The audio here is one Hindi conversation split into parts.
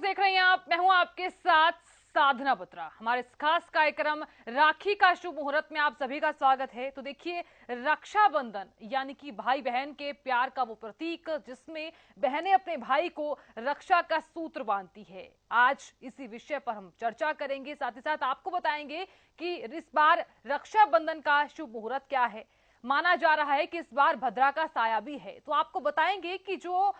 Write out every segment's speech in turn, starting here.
न्यूज देख रहे हैं आप। मैं हूं आपके साथ साधना बत्रा। हमारे इस खास कार्यक्रम राखी का शुभ मुहूर्त में आप सभी का स्वागत है। तो देखिए, रक्षाबंधन यानी कि भाई बहन के प्यार का वो प्रतीक, जिसमें बहनें अपने भाई को रक्षा का सूत्र बांधती है। आज इसी विषय पर हम चर्चा करेंगे, साथ ही साथ आपको बताएंगे कि इस बार रक्षाबंधन का शुभ मुहूर्त क्या है। माना जा रहा है कि इस बार भद्रा का साया भी है, तो आपको बताएंगे कि जो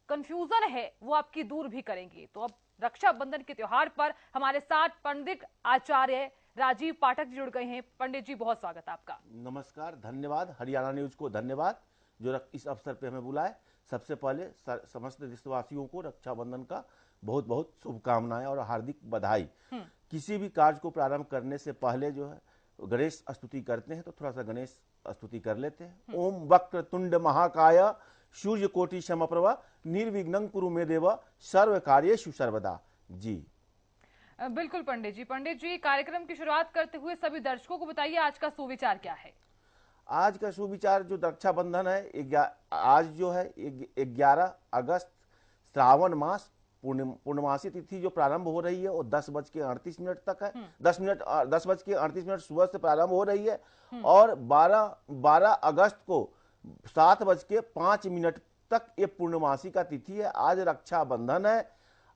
कंफ्यूजन है वो आपकी दूर भी करेंगे। तो अब रक्षाबंधन के त्योहार पर हमारे साथ पंडित आचार्य राजीव पाठक जुड़ गए हैं। पंडित जी, बहुत स्वागत है आपका। नमस्कार, धन्यवाद। हरियाणा न्यूज को धन्यवाद जो इस अवसर पे हमें बुलाए। सबसे पहले समस्त देशवासियों को रक्षाबंधन का बहुत बहुत शुभकामनाएं और हार्दिक बधाई। किसी भी कार्य को प्रारंभ करने से पहले जो है गणेश स्तुति करते हैं, तो थोड़ा सा गणेश स्तुति कर लेते हैं। ओम वक्र तुंड महाकाय सूर्य कोटि समप्रभा निर्विघ्नं कुरु मे देव सर्व कार्येषु सर्वदा। जी बिल्कुल पंडित जी, कार्यक्रम की शुरुआत करते हुए सभी दर्शकों को बताइए आज का सुविचार क्या है। आज का सुविचार जो रक्षाबंधन है, आज जो है 11 अगस्त श्रावण मास पूर्णमासी तिथि जो प्रारंभ हो रही है वो 10:38 तक है। 10:38 सुबह से प्रारंभ हो रही है और 12 अगस्त को 7:05 तक ये पूर्णमासी का तिथि है। आज रक्षाबंधन है।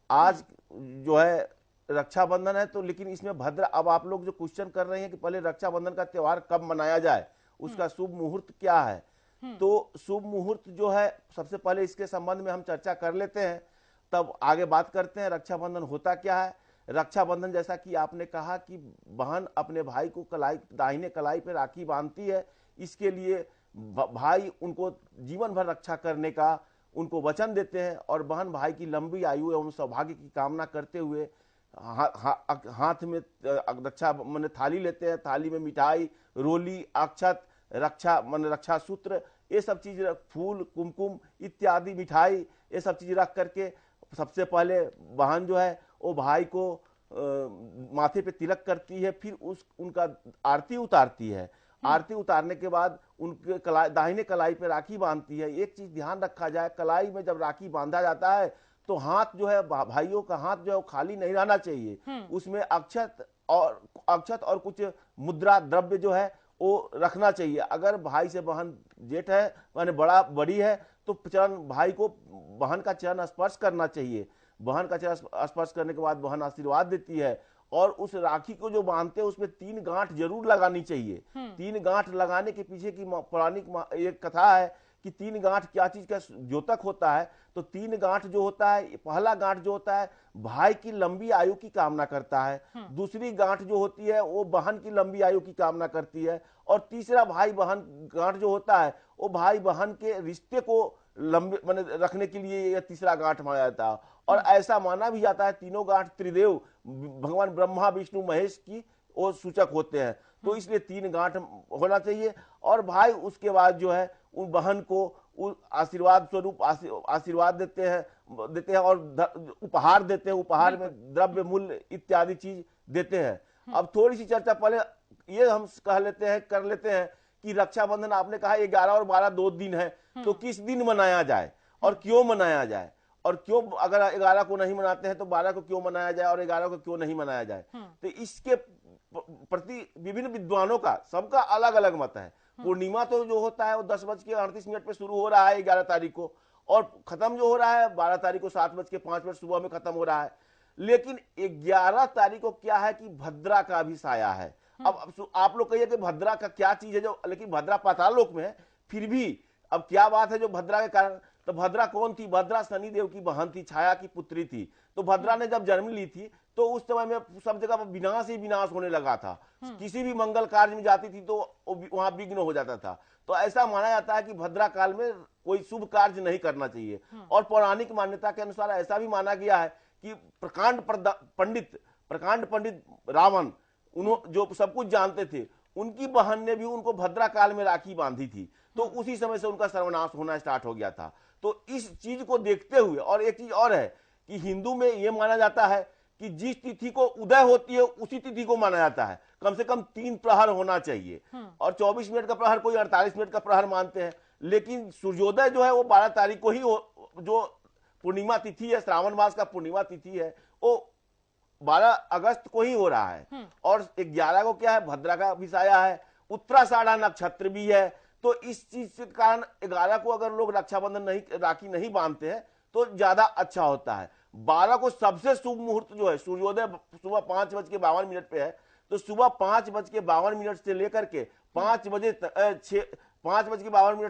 आज जो है रक्षाबंधन है, तो लेकिन इसमें भद्र, अब आप लोग जो क्वेश्चन कर रहे हैं कि पहले रक्षाबंधन का त्योहार कब मनाया जाए, उसका शुभ मुहूर्त क्या है, तो शुभ मुहूर्त जो है सबसे पहले इसके संबंध में हम चर्चा कर लेते हैं, तब आगे बात करते हैं। रक्षाबंधन होता क्या है। रक्षाबंधन, जैसा कि आपने कहा कि बहन अपने भाई को दाहिने कलाई पे राखी बांधती है, इसके लिए भाई उनको जीवन भर रक्षा करने का उनको वचन देते हैं और बहन भाई की लंबी आयु एवं सौभाग्य की कामना करते हुए हाथ में रक्षा मन थाली लेते हैं। थाली में मिठाई, रोली, अक्षत, रक्षा सूत्र, ये सब चीज, फूल, कुमकुम इत्यादि मिठाई, ये सब चीज रख करके सबसे पहले बहन जो है वो भाई को माथे पे तिलक करती है, फिर उनका आरती उतारती है। आरती उतारने के बाद उनके दाहिने कलाई पे राखी बांधती है। एक चीज ध्यान रखा जाए, कलाई में जब राखी बांधा जाता है तो हाथ जो है, भाइयों का हाथ जो है वो खाली नहीं रहना चाहिए। उसमें अक्षत और कुछ मुद्रा द्रव्य जो है वो रखना चाहिए। अगर भाई से बहन जेठ है, माने बड़ी है, तो चरण भाई को बहन का चरण स्पर्श करना चाहिए। बहन का चरण स्पर्श करने के बाद बहन आशीर्वाद देती है और उस राखी को जो बांधते हैं उसमें 3 गांठ जरूर लगानी चाहिए। 3 गांठ लगाने के पीछे की पौराणिक एक कथा है कि 3 गांठ क्या चीज का द्योतक होता है। तो 3 गांठ जो होता है, पहला गांठ जो होता है भाई की लंबी आयु की कामना करता है, दूसरी गांठ जो होती है वो बहन की लंबी आयु की कामना करती है, और तीसरा भाई बहन गांठ जो होता है वो भाई बहन के रिश्ते को लंबे माने रखने के लिए यह तीसरा गांठ माना जाता है। और ऐसा माना भी जाता है तीनों गांठ त्रिदेव भगवान ब्रह्मा विष्णु महेश की वो सूचक होते हैं, तो इसलिए 3 गांठ होना चाहिए। और भाई उसके बाद जो है उन बहन को आशीर्वाद स्वरूप आशीर्वाद देते हैं और उपहार देते हैं। उपहार में द्रव्य मूल्य इत्यादि चीज देते हैं। अब थोड़ी सी चर्चा पहले ये हम कर लेते हैं कि रक्षाबंधन आपने कहा 11 और 12 2 दिन है, तो किस दिन मनाया जाए और क्यों मनाया जाए, और क्यों अगर 11 को नहीं मनाते हैं तो 12 को क्यों मनाया जाए और 11 को क्यों नहीं मनाया जाए। तो इसके प्रति विभिन्न विद्वानों का सबका अलग अलग मत है। पूर्णिमा तो जो होता है वो 10:38 पे शुरू हो रहा है 11 तारीख को, और खत्म जो हो रहा है 12 तारीख को 7:05 सुबह में खत्म हो रहा है। लेकिन 11 तारीख को क्या है कि भद्रा का भी साया है। अब आप लोग कहिए कि भद्रा का क्या चीज है जो, लेकिन भद्रा पाताल लोक में है, फिर भी अब क्या बात है जो भद्रा के कारण। तो भद्रा कौन थी? भद्रा शनिदेव की बहन थी, छाया की पुत्री थी। तो भद्रा ने जब जन्म ली थी तो उस समय में सब जगह विनाश ही विनाश होने लगा था। किसी भी मंगल कार्य में जाती थी तो वहां विघ्न हो जाता था। तो ऐसा माना जाता है कि भद्रा काल में कोई शुभ कार्य नहीं करना चाहिए। और पौराणिक मान्यता के अनुसार ऐसा भी माना गया है कि प्रकांड पंडित रावण, उन्होंने जो सब कुछ जानते थे, उनकी बहन ने भी उनको भद्रा काल में राखी बांधी थी, तो उसी समय से उनका सर्वनाश होना स्टार्ट हो गया था। तो इस चीज को देखते हुए, और एक चीज और है कि हिंदू में यह माना जाता है कि जिस तिथि को उदय होती है उसी तिथि को माना जाता है। कम से कम 3 प्रहर होना चाहिए, और 24 मिनट का प्रहर, कोई 48 मिनट का प्रहर मानते हैं। लेकिन सूर्योदय जो है वो 12 तारीख को ही जो पूर्णिमा तिथि है, श्रावण मास का पूर्णिमा तिथि है, वो 12 अगस्त को ही हो रहा है। और 11 को क्या है, भद्रा का विषाया है, उत्तराषाढ़ा नक्षत्र भी है। तो इस चीज के कारण 11 को अगर लोग रक्षाबंधन नहीं, राखी नहीं बांधते हैं तो ज्यादा अच्छा होता है। 12 को सबसे शुभ मुहूर्त जो है, सूर्योदय सुबह 5:52 पे है, तो सुबह 5:52 से लेकर के 5:52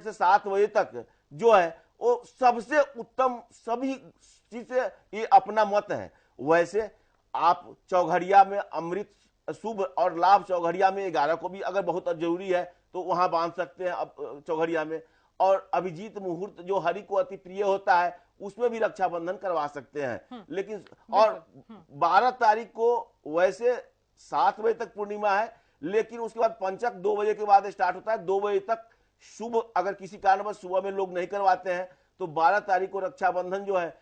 से 7 बजे तक जो है वो सबसे उत्तम सभी चीज से ये अपना मत है। वैसे आप चौघड़िया में अमृत शुभ और लाभ, चौघड़िया में 11 को भी अगर बहुत जरूरी है तो वहां बांध सकते हैं अब चौघड़िया में। और अभिजीत मुहूर्त जो हरि को अति प्रिय होता है उसमें भी रक्षाबंधन करवा सकते हैं। लेकिन और 12 तारीख को वैसे 7 बजे तक पूर्णिमा है, लेकिन उसके बाद पंचक 2 बजे के बाद स्टार्ट होता है। 2 बजे तक शुभ, अगर किसी कारणवश सुबह में लोग नहीं करवाते हैं तो 12 तारीख को रक्षाबंधन जो है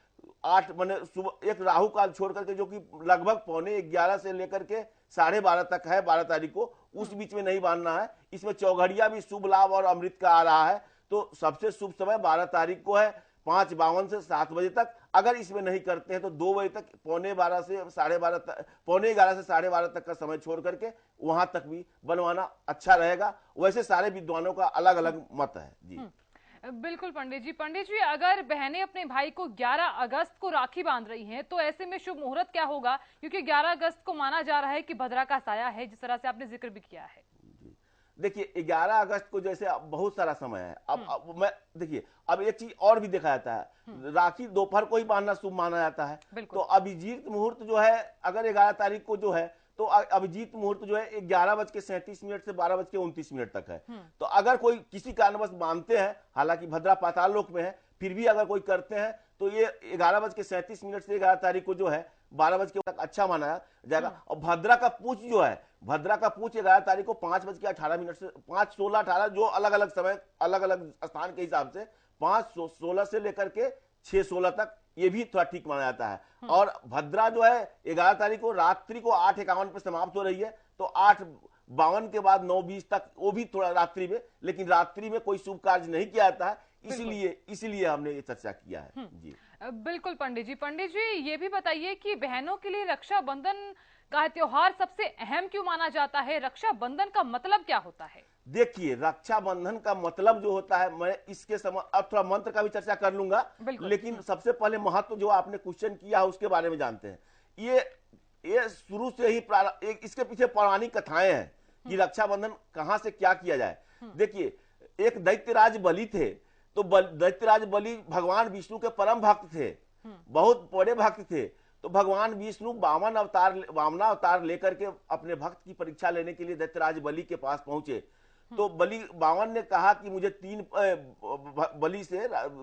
8 मैंने सुबह एक राहु काल छोड़ करके, जो कि लगभग 11:15 से लेकर के 12:30 तक है 12 तारीख को, उस बीच में नहीं बांधना है। इसमें चौघड़िया भी शुभ लाभ और अमृत का आ रहा है, तो सबसे शुभ समय 12 तारीख को है 5:52 से 7 बजे तक। अगर इसमें नहीं करते हैं तो 2 बजे तक, 11:15 से 11:30 तक, 11:15 से 12:30 तक का समय छोड़ करके वहां तक भी बनवाना अच्छा रहेगा। वैसे सारे विद्वानों का अलग अलग मत है जी। बिल्कुल पंडित जी, अगर बहनें अपने भाई को 11 अगस्त को राखी बांध रही हैं तो ऐसे में शुभ मुहूर्त क्या होगा, क्योंकि 11 अगस्त को माना जा रहा है कि भद्रा का साया है, जिस तरह से आपने जिक्र भी किया है। देखिए 11 अगस्त को जैसे अब बहुत सारा समय है। अब मैं देखिए, अब एक चीज और भी देखा जाता है, राखी दोपहर को ही बांधना शुभ माना जाता है। तो अभिजीत मुहूर्त जो है, अगर 11 तारीख को जो है तो अभिजीत मुहूर्त जो है 11:37 से 12:29 तक है। तो अगर कोई किसी कारणवश मानते हैं, हालांकि भद्रा पाताल लोक में है, फिर भी अगर कोई करते हैं तो ये 11:37 से 11 तारीख को जो है 12 बजे तक अच्छा माना जाएगा। और भद्रा का पूछ जो है, भद्रा का पूछ 11 तारीख को 5:18 से 5:16-18, जो अलग अलग समय अलग अलग स्थान के हिसाब से 5:16 से लेकर के 6:16 तक, ये भी थोड़ा ठीक माना जाता है। और भद्रा जो है 11 तारीख को रात्रि को 8:51 पे समाप्त हो रही है, तो 8:52 के बाद 9:20 तक, वो भी थोड़ा रात्रि में, लेकिन रात्रि में कोई शुभ कार्य नहीं किया जाता है, इसीलिए हमने ये चर्चा किया है जी। बिल्कुल पंडित जी, ये भी बताइए कि बहनों के लिए रक्षाबंधन का त्योहार सबसे अहम क्यों माना जाता है? रक्षाबंधन का मतलब क्या होता है? देखिए, रक्षाबंधन का मतलब जो होता है, मैं इसके समय अब थोड़ा मंत्र का भी चर्चा कर लूंगा, लेकिन सबसे पहले महत्व जो आपने क्वेश्चन किया है उसके बारे में जानते हैं। ये शुरू से ही इसके पीछे पौराणिक कथाएं हैं कि रक्षाबंधन कहां से क्या किया जाए। देखिए, एक दैत्यराज बलि थे, तो दैत्यराज बलि भगवान विष्णु के परम भक्त थे, बहुत बड़े भक्त थे। तो भगवान विष्णु वामनावतार लेकर के अपने भक्त की परीक्षा लेने के लिए दैत्यराज बलि के पास पहुंचे। तो बावन ने कहा कि मुझे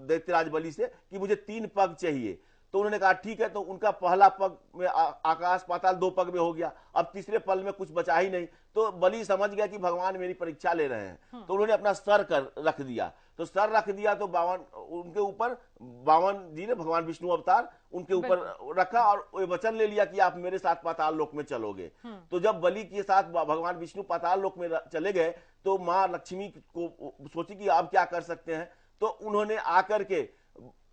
दैत्यराज बलि से कि मुझे 3 पग चाहिए। तो उन्होंने कहा ठीक है। तो उनका पहला पग में आकाश पाताल 2 पग में हो गया, अब तीसरे पल में कुछ बचा ही नहीं। तो बलि समझ गया कि भगवान मेरी परीक्षा ले रहे हैं, तो उन्होंने अपना सर रख दिया। तो सर रख दिया तो उनके ऊपर बावन जी ने, भगवान विष्णु अवतार, उनके ऊपर रखा और वचन ले लिया कि आप मेरे साथ पाताल लोक में चलोगे। तो जब बलि के साथ भगवान विष्णु पाताल लोक में चले गए तो माँ लक्ष्मी को सोची कि आप क्या कर सकते हैं। तो उन्होंने आकर के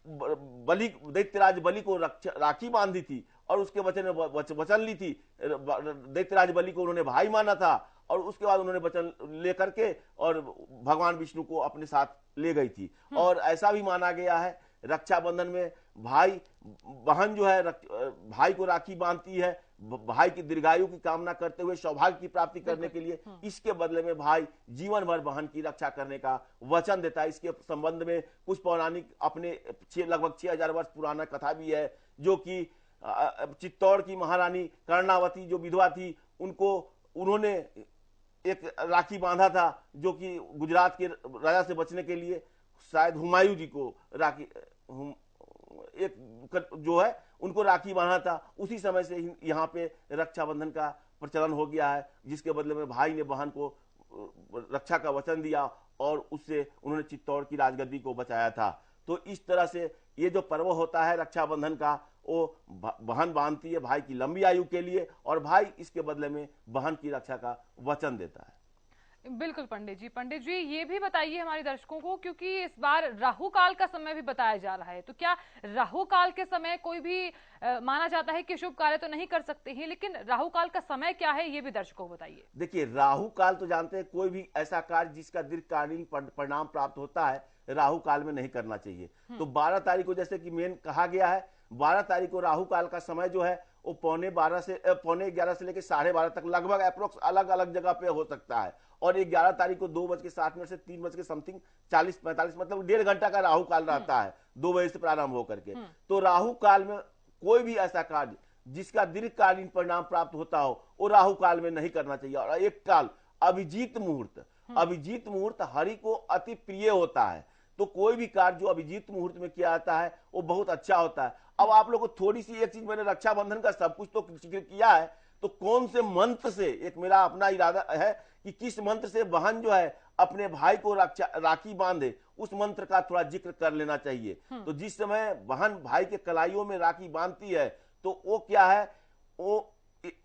दैत्यराज बलि को राखी बांधी थी और उसके वचन ली थी। दैत्यराज बलि को उन्होंने भाई माना था और उसके बाद उन्होंने वचन लेकर के और भगवान विष्णु को अपने साथ ले गई थी। और ऐसा भी माना गया है रक्षाबंधन में बहन जो है भाई को राखी बांधती है भाई की दीर्घायु की कामना करते हुए, सौभाग्य की प्राप्ति करने के लिए। इसके बदले में भाई जीवन भर बहन की रक्षा करने का वचन देता है। इसके संबंध में कुछ पौराणिक अपने लगभग 6000 वर्ष पुराना कथा भी है, जो कि चित्तौड़ की महारानी कर्णावती जो विधवा थी, उन्होंने एक राखी बांधा था, जो कि गुजरात के राजा से बचने के लिए शायद हुमायूं जी को राखी एक जो है उनको राखी बांधा था। उसी समय से यहाँ पे रक्षाबंधन का प्रचलन हो गया है, जिसके बदले में भाई ने बहन को रक्षा का वचन दिया और उससे उन्होंने चित्तौड़ की राजगद्दी को बचाया था। तो इस तरह से ये जो पर्व होता है रक्षाबंधन का, वो बहन बांधती है भाई की लंबी आयु के लिए और भाई इसके बदले में बहन की रक्षा का वचन देता है। बिल्कुल पंडित जी ये भी बताइए हमारे दर्शकों को, क्योंकि इस बार राहु काल का समय भी बताया जा रहा है, तो क्या राहु काल के समय कोई भी माना जाता है कि शुभ कार्य तो नहीं कर सकते हैं, लेकिन राहु काल का समय क्या है ये भी दर्शकों को बताइए। देखिए, राहु काल तो जानते हैं, कोई भी ऐसा कार्य जिसका दीर्घकालीन परिणाम प्राप्त होता है राहु काल में नहीं करना चाहिए। तो 12 तारीख को जैसे कि मेन कहा गया है, 12 तारीख को राहु काल का समय जो है वो पौने 11 से लेकर 12:30 तक लगभग अप्रोक्स अलग अलग जगह पे हो सकता है। और 11 तारीख को 2:07 से 3 बज के समथिंग 40-45 मतलब 1.5 घंटा का राहु काल रहता है, 2 बजे से प्रारंभ होकर के। तो राहु काल में कोई भी ऐसा कार्य जिसका दीर्घकालीन परिणाम प्राप्त होता हो वो राहु काल में नहीं करना चाहिए। और एक काल अभिजीत मुहूर्त, अभिजीत मुहूर्त हरि को अति प्रिय होता है। तो कोई भी कार्य जो अभिजीत मुहूर्त में किया जाता है वो बहुत अच्छा होता है। अब आप लोग को थोड़ी सी एक चीज, मैंने रक्षाबंधन का सब कुछ तो जिक्र किया है, तो कौन से मंत्र से, एक मेरा अपना इरादा है कि किस मंत्र से बहन जो है अपने भाई को राखी बांधे, उस मंत्र का थोड़ा जिक्र कर लेना चाहिए। तो जिस समय बहन भाई के कलाइयों में राखी बांधती है तो वो क्या है, वो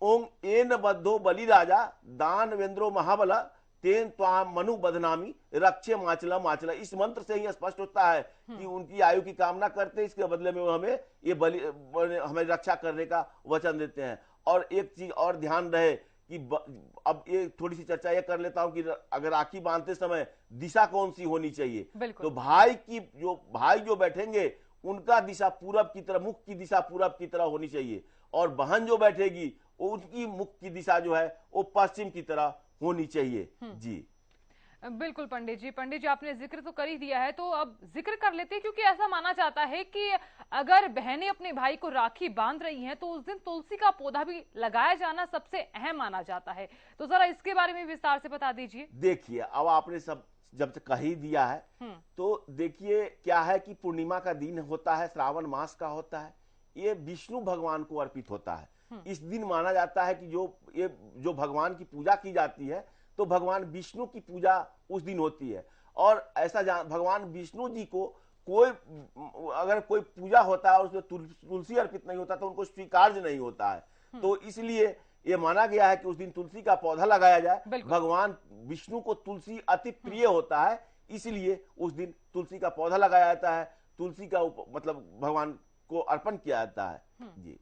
ओम एन बद्धो बलि राजा दान वेंद्रो महाबला तेन त्वाम मनु बदनामी रक्षे माचला माचला। इस मंत्र से ही स्पष्ट होता है कि उनकी आयु की कामना करते हैं, इसके बदले में वो हमें ये हमें रक्षा करने का वचन देते हैं। और एक चीज और ध्यान रहे कि अब ये थोड़ी सी चर्चा ये कर लेता हूं कि अगर राखी बांधते समय दिशा कौन सी होनी चाहिए। तो भाई जो बैठेंगे उनका दिशा पूरब की तरफ, मुख की दिशा पूरब की तरह होनी चाहिए। और बहन जो बैठेगी उनकी मुख की दिशा जो है वो पश्चिम की तरह होनी चाहिए। जी बिल्कुल पंडित जी आपने जिक्र तो कर ही दिया है, तो अब जिक्र कर लेते हैं, क्योंकि ऐसा माना जाता है कि अगर बहनें अपने भाई को राखी बांध रही हैं तो उस दिन तुलसी का पौधा भी लगाया जाना सबसे अहम माना जाता है। तो जरा इसके बारे में विस्तार से बता दीजिए। देखिए, अब आपने सब जब तक कह ही दिया है तो देखिए क्या है कि पूर्णिमा का दिन होता है, श्रावण मास का होता है, ये विष्णु भगवान को अर्पित होता है। इस दिन माना जाता है कि जो भगवान की पूजा की जाती है तो भगवान विष्णु की पूजा उस दिन होती है। और ऐसा भगवान विष्णु जी को अगर कोई पूजा होता है और उसमें तुलसी अर्पित नहीं होता तो उनको स्वीकार्य नहीं होता है। तो इसलिए ये माना गया है कि उस दिन तुलसी का पौधा लगाया जाए। भगवान विष्णु को तुलसी अति प्रिय होता है, इसलिए उस दिन तुलसी का पौधा लगाया जाता है, तुलसी का मतलब भगवान को अर्पण किया जाता है। जी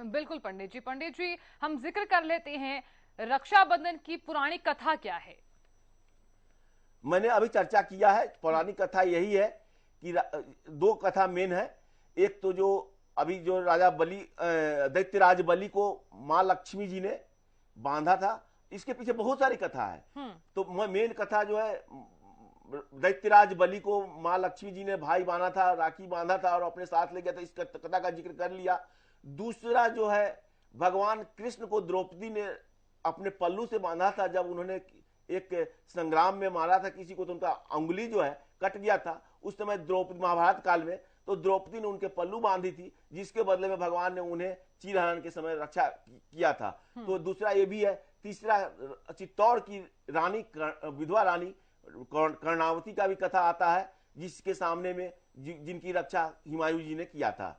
बिल्कुल पंडित जी हम जिक्र कर लेते हैं रक्षाबंधन की पौराणिक कथा क्या है। मैंने अभी चर्चा किया है, पौराणिक कथा यही है कि 2 कथा मेन है। एक तो जो अभी जो राजा बलि दैत्यराज बलि को मां लक्ष्मी जी ने बांधा था, इसके पीछे बहुत सारी कथा है। तो मेन कथा जो है, दैत्यराज बलि को मां लक्ष्मी जी ने भाई बांधा था, राखी बांधा था और अपने साथ ले गया था, इस कथा का जिक्र कर लिया। दूसरा जो है, भगवान कृष्ण को द्रौपदी ने अपने पल्लू से बांधा था, जब उन्होंने एक संग्राम में मारा था किसी को तो उनका अंगुली जो है कट गया था। उस समय द्रौपदी, महाभारत काल में, तो द्रौपदी ने उनके पल्लू बांधी थी, जिसके बदले में भगवान ने उन्हें चीरहरण के समय रक्षा किया था। तो दूसरा ये भी है। तीसरा, चित्तौड़ की रानी, विधवा रानी कर्णावती का भी कथा आता है, जिसके सामने में जिनकी रक्षा हुमायूं जी ने किया था।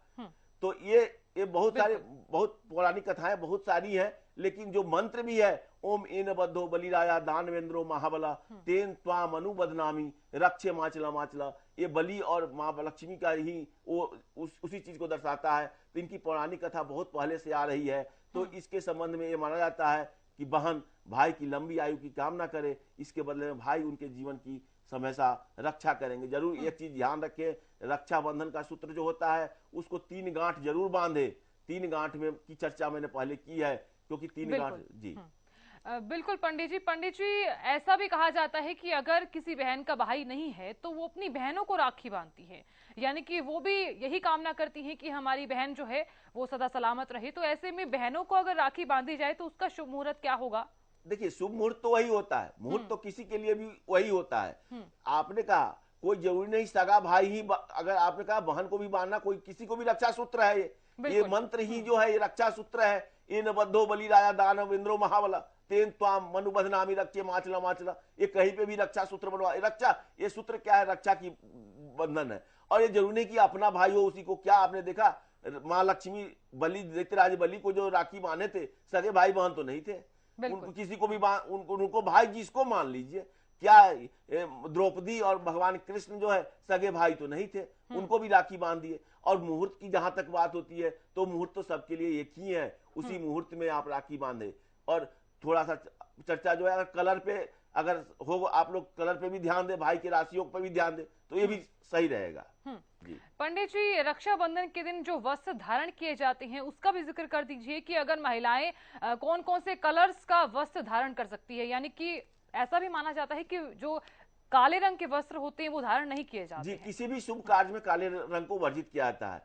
तो ये बहुत सारे, बहुत पौराणिक कथाएं बहुत सारी हैं, लेकिन जो मंत्र भी है, ओम एन बद्धो बलिराया दानवेंद्रो महाबला तेन त्वाम मनु बदनामी रक्षे माचला माचला, ये बलि और मां लक्ष्मी का ही उसी चीज को दर्शाता है। तो इनकी पौराणिक कथा बहुत पहले से आ रही है। तो इसके संबंध में ये माना जाता है कि बहन भाई की लंबी आयु की कामना करे, इसके बदले में भाई उनके जीवन की हमेशा रक्षा करेंगे। जरूर एक चीज ध्यान रखें, रक्षाबंधन का सूत्र जो होता है उसको 3 गांठ जरूर बांधे। 3 गांठ में की चर्चा मैंने पहले की है, क्योंकि 3 गांठ। जी बिल्कुल पंडित जी ऐसा भी कहा जाता है कि अगर किसी बहन का भाई नहीं है तो वो अपनी बहनों को राखी बांधती है, यानी कि वो भी यही कामना करती है कि हमारी बहन जो है वो सदा सलामत रहे। तो ऐसे में बहनों को अगर राखी बांधी जाए तो उसका शुभ मुहूर्त क्या होगा? देखिए, शुभ मुहूर्त तो वही होता है, मुहूर्त तो किसी के लिए भी वही होता है। आपने कहा कोई जरूरी नहीं सगा भाई ही, अगर आपने कहा बहन को भी बांधना, कोई किसी को भी रक्षा सूत्र है। ये मंत्र ही जो है ये रक्षा सूत्र है। इन बद्धो बलि राजा दानव इंद्रो महाबला तेन त्वाम मनु बदनामी रक्षे माचला माचला, ये कहीं पे भी रक्षा सूत्र बनवा। रक्षा, ये सूत्र क्या है? रक्षा की बंधन है। और ये जरूरी नहीं कि अपना भाई हो उसी को। क्या आपने देखा मां लक्ष्मी दैत्यराज बलि को जो राखी बांधे थे, सगे भाई बहन तो नहीं थे। बिल्कुल। किसी को भी उनको भाई जिसको मान लीजिए, क्या द्रौपदी और भगवान कृष्ण जो है सगे भाई तो नहीं थे, उनको भी राखी बांध दिए। और मुहूर्त की जहां तक बात होती है तो मुहूर्त तो सबके लिए एक ही है, उसी मुहूर्त में आप राखी बांधे। और थोड़ा सा चर्चा जो है, अगर कलर पे अगर हो, आप लोग कलर पे भी ध्यान दे, भाई की राशियों पर भी ध्यान दे, तो ये भी सही रहेगा। जी पंडित जी, रक्षाबंधन के दिन जो वस्त्र धारण किए जाते हैं उसका भी जिक्र कर दीजिए कि अगर महिलाएं कौन कौन से कलर्स का वस्त्र धारण कर सकती है, यानी कि ऐसा भी माना जाता है कि जो काले रंग के वस्त्र होते हैं वो धारण नहीं किए जाते जी, हैं। किसी भी शुभ कार्य में काले रंग को वर्जित किया जाता है।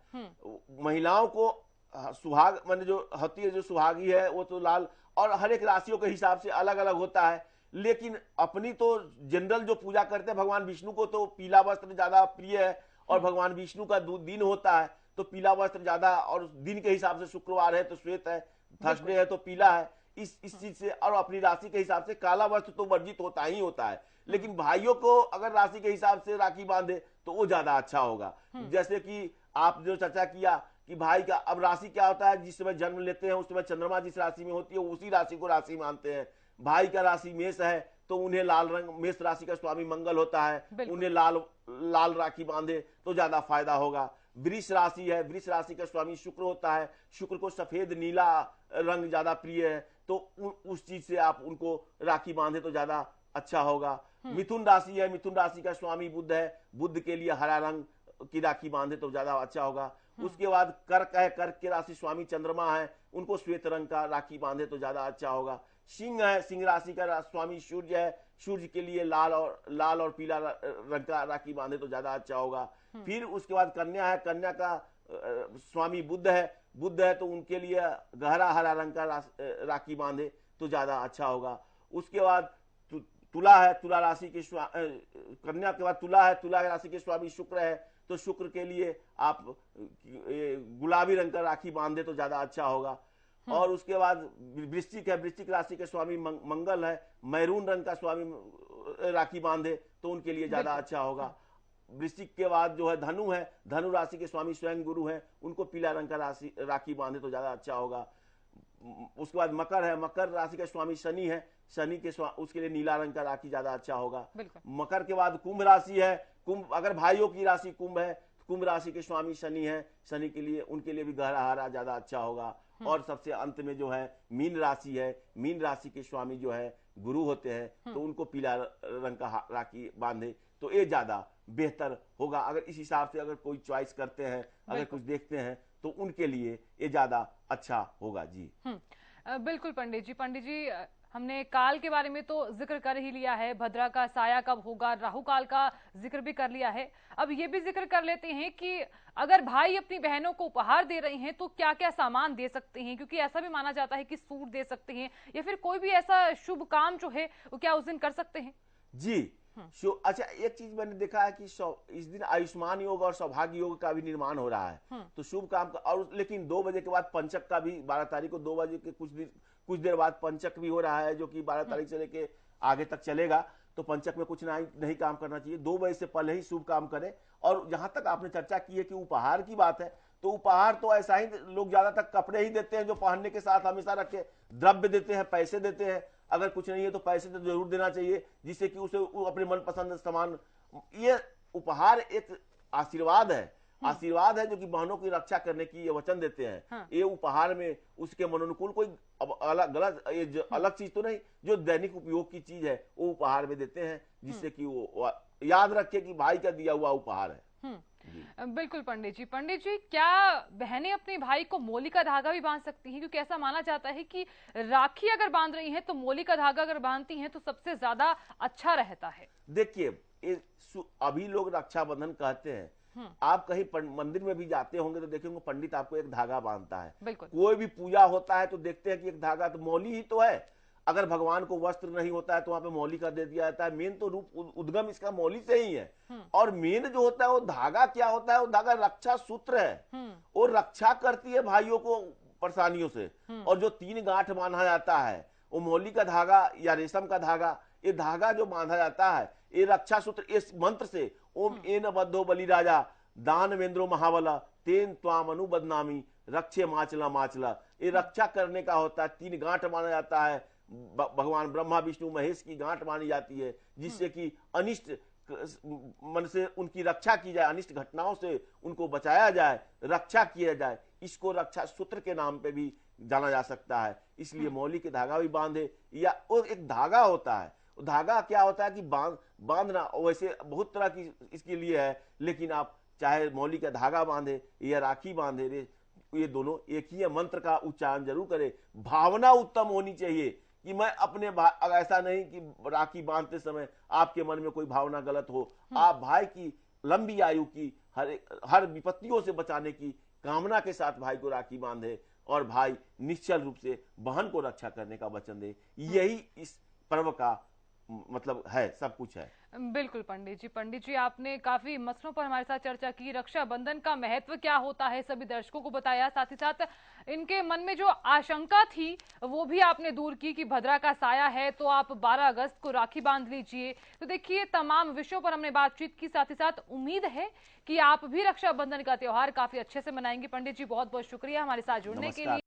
महिलाओं को सुहाग माने जो होती है, जो सुहागी है, वो तो लाल, और हर एक राशियों के हिसाब से अलग अलग होता है। लेकिन अपनी तो जनरल जो पूजा करते हैं भगवान विष्णु को, तो पीला वस्त्र ज्यादा प्रिय है, और भगवान विष्णु का दिन होता है तो पीला वस्त्र ज्यादा, और दिन के हिसाब से शुक्रवार है तो श्वेत है, थर्सडे है तो पीला है। इस चीज से, और अपनी राशि के हिसाब से काला वस्त्र तो वर्जित होता ही होता है। लेकिन भाइयों को अगर राशि के हिसाब से राखी बांधे तो वो ज्यादा अच्छा होगा। जैसे कि आप जो चर्चा किया कि भाई का, अब राशि क्या होता है, जिस समय जन्म लेते हैं उस समय चंद्रमा जिस राशि में होती है उसी राशि को राशि मानते हैं। भाई का राशि मेष है तो उन्हें लाल रंग, मेष राशि का स्वामी मंगल होता है, उन्हें लाल राखी बांधे तो ज्यादा फायदा होगा। वृष राशि है, वृष राशि का स्वामी शुक्र होता है, शुक्र को सफेद नीला रंग ज्यादा प्रिय है, तो उस चीज से आप उनको राखी बांधे तो ज्यादा अच्छा होगा। मिथुन राशि है, मिथुन राशि का स्वामी बुध है, बुध के लिए हरा रंग की राखी बांधे तो ज्यादा अच्छा होगा। उसके बाद कर्क है, कर्क के राशि स्वामी चंद्रमा है, उनको श्वेत रंग का राखी बांधे तो ज्यादा अच्छा होगा। सिंह है, सिंह राशि का स्वामी सूर्य है, सूर्य के लिए लाल और पीला रंग का राखी बांधे तो ज्यादा अच्छा होगा। फिर उसके बाद कन्या है, कन्या का स्वामी बुध है तो उनके लिए गहरा हरा रंग का राखी बांधे तो ज्यादा अच्छा होगा। उसके बाद तुला है, तुला राशि के कन्या के बाद तुला है, तुला राशि के स्वामी शुक्र है, तो शुक्र के लिए आप गुलाबी रंग का राखी बांधे तो ज्यादा अच्छा होगा। और उसके बाद वृश्चिक है, वृश्चिक राशि के स्वामी मंगल है, मैरून रंग का स्वामी राखी बांधे तो उनके लिए ज्यादा अच्छा होगा। वृश्चिक के बाद जो है धनु है, धनु राशि के स्वामी स्वयं गुरु है, उनको पीला रंग का राखी बांधे तो ज्यादा अच्छा होगा। उसके बाद मकर है, मकर राशि का स्वामी शनि है, शनि के उसके लिए नीला रंग का राखी ज्यादा अच्छा होगा। मकर के बाद कुंभ राशि है, कुंभ अगर भाइयों की राशि कुंभ है, कुंभ राशि के स्वामी शनि है, शनि के लिए उनके लिए भी गहरा हरा ज्यादा अच्छा होगा। और सबसे अंत में जो है मीन राशि है, मीन राशि के स्वामी जो है गुरु होते हैं, तो उनको पीला रंग का राखी बांधे तो ये ज्यादा बेहतर होगा। अगर इस हिसाब से अगर कोई चॉइस करते हैं, अगर कुछ देखते हैं तो उनके लिए ये ज्यादा अच्छा होगा। जी बिल्कुल पंडित जी, हमने काल के बारे में तो जिक्र कर ही लिया है, भद्रा का साया कब होगा, राहु काल का जिक्र भी कर लिया है। अब ये भी जिक्र कर लेते हैं कि अगर भाई अपनी बहनों को उपहार दे रहे हैं तो क्या क्या सामान दे सकते हैं, क्योंकि ऐसा भी माना जाता है कि सूट दे सकते हैं या फिर कोई भी ऐसा शुभ काम जो है वो क्या उस दिन कर सकते हैं। जी अच्छा, एक चीज मैंने देखा है कि इस दिन आयुष्मान योग और सौभाग्य योग का भी निर्माण हो रहा है, तो शुभ काम का। और लेकिन 2 बजे के बाद पंचक का भी, 12 तारीख को 2 बजे के कुछ देर बाद पंचक भी हो रहा है, जो कि 12 तारीख से लेके आगे तक चलेगा। तो पंचक में कुछ नहीं काम करना चाहिए, 2 बजे से पहले ही शुभ काम करें। और जहां तक आपने चर्चा की है कि उपहार की बात है, तो उपहार तो ऐसा ही लोग ज्यादातर कपड़े ही देते हैं जो पहनने के साथ हमेशा रखे, द्रव्य देते हैं, पैसे देते हैं। अगर कुछ नहीं है तो पैसे तो जरूर देना चाहिए, जिससे कि उसे अपने मनपसंद सामान, ये उपहार एक आशीर्वाद है, आशीर्वाद है जो कि बहनों की रक्षा करने की ये वचन देते हैं। ये उपहार में उसके मनोनुकूल कोई अलग चीज तो नहीं, जो दैनिक उपयोग की चीज है वो उपहार में देते हैं, जिससे कि वो याद रखे कि भाई का दिया हुआ उपहार है। बिल्कुल पंडित जी, क्या बहनें अपने भाई को मोली का धागा भी बांध सकती हैं, क्योंकि ऐसा माना जाता है कि राखी अगर बांध रही हैं तो मोली का धागा अगर बांधती हैं तो सबसे ज्यादा अच्छा रहता है। देखिए, अभी लोग रक्षाबंधन कहते हैं, आप कहीं मंदिर में भी जाते होंगे तो देखेंगे पंडित आपको एक धागा बांधता है। कोई भी पूजा होता है तो देखते हैं कि एक धागा, तो मौली ही तो है। अगर भगवान को वस्त्र नहीं होता है तो वहां पे मौली का दे दिया जाता है। मेन तो रूप उद्गम इसका मौली से ही है। और मेन जो होता है वो धागा क्या होता है, वो धागा रक्षा सूत्र है, वो रक्षा करती है भाइयों को परेशानियों से। और जो 3 गांठ बांधा जाता है वो मौली का धागा या रेशम का धागा, ये धागा जो बांधा जाता है ये रक्षा सूत्र, इस मंत्र से ओम एन बद्धो बलि राजा दानवेंद्रो महाबला तेन त्वाम अनुबदनामी रक्षे माचला माचला, ये रक्षा करने का होता है। 3 गांठ माना जाता है, भगवान ब्रह्मा विष्णु महेश की गांठ मानी जाती है, जिससे कि अनिष्ट मन से उनकी रक्षा की जाए, अनिष्ट घटनाओं से उनको बचाया जाए, रक्षा किया जाए। इसको रक्षा सूत्र के नाम पे भी जाना जा सकता है। इसलिए मौली के धागा भी बांधे, या और एक धागा होता है, धागा क्या होता है कि बांधना वैसे बहुत तरह की इसके लिए है, लेकिन आप चाहे मौली का धागा बांधे या राखी बांधे, ये दोनों एक ही मंत्र का उच्चारण जरूर करें। भावना उत्तम होनी चाहिए कि मैं अपने ऐसा नहीं कि राखी बांधते समय आपके मन में कोई भावना गलत हो। आप भाई की लंबी आयु की हर विपत्तियों से बचाने की कामना के साथ भाई को राखी बांधे, और भाई निश्चल रूप से बहन को रक्षा करने का वचन दे। यही इस पर्व का मतलब है, सब कुछ है। बिल्कुल पंडित जी आपने काफी मसलों पर हमारे साथ चर्चा की, रक्षाबंधन का महत्व क्या होता है सभी दर्शकों को बताया, साथ ही साथ इनके मन में जो आशंका थी वो भी आपने दूर की कि भद्रा का साया है तो आप 12 अगस्त को राखी बांध लीजिए। तो देखिए तमाम विषयों पर हमने बातचीत की, साथ ही साथ उम्मीद है कि आप भी रक्षाबंधन का त्योहार काफी अच्छे से मनाएंगे। पंडित जी बहुत बहुत शुक्रिया हमारे साथ जुड़ने के लिए।